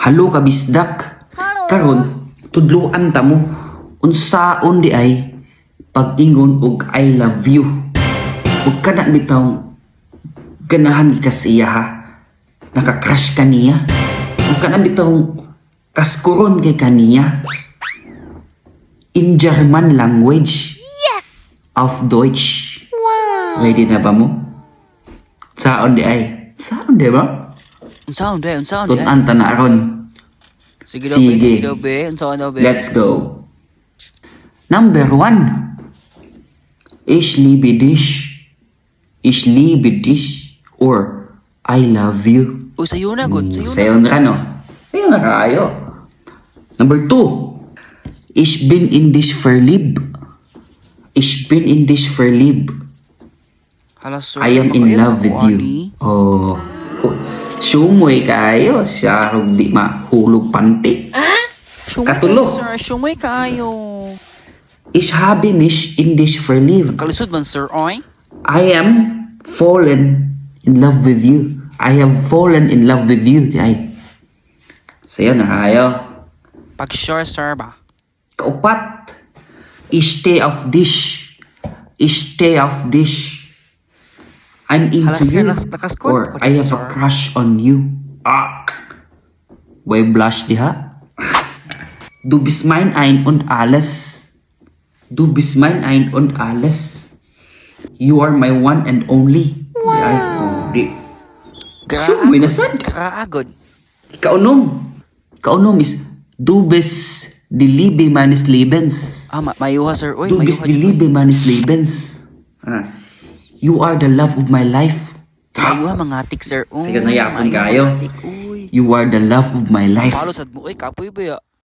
Halo kabisdak. Karon tudloan ta mo unsaon di ay pag-ingon og I love you. Ug kana bitaw ganahan ka siya ha. Nakakrush ka niya. Ug kana bitaw kaskuron kay kaniya. In German language. Yes! Auf Deutsch. Wow! Ready na ba mo? Saon di ay? Saon di ba? Unsaon day? Tunan ta na aron. Sige daw be, Sige. sige daw be. Unsaon daw be? Let's go. Number 1. Ich liebe dich. Ich liebe dich. Or I love you. O sayo na good, sayo na. Sayo na ka, no? Sayo na kayo. Number 2. Ich bin in dich verliebt. Ich bin in dich verliebt. Hala sir. I am in baka love with ako, you. ani. Oh. Sumoy kayo. Siya kung di mahulog panty. Sumay Katulo. kayo, sir. Sumay kayo. Ich habe mich in dich verliebt. Kalisod man sir, oy. I am fallen in love with you. I have fallen in love with you. Ay. Sayo na kayo. Pag sure sir ba? Kaupat. Ich stay auf dich. Ich stay auf dich. I'm into Hala, sir, you. nakaskot Or po I din, have a sir. crush on you. Ah. Way blush diha. Du bist mein Ein und alles. Du bist mein Ein und alles. You are my one and only. Wow. Di. May nasad. Graagod. Kaunom is du bist die Liebe meines Lebens. Mayuha sir, oy. Du bist Mayuha die di, Liebe meines Lebens. Ah. You are the love of my life. Mayuha mga tik sir. Sige na yapon mayuha kayo. mga tik, uy. You are the love of my life. Follow sad mo, oy. Kapoy ba ya?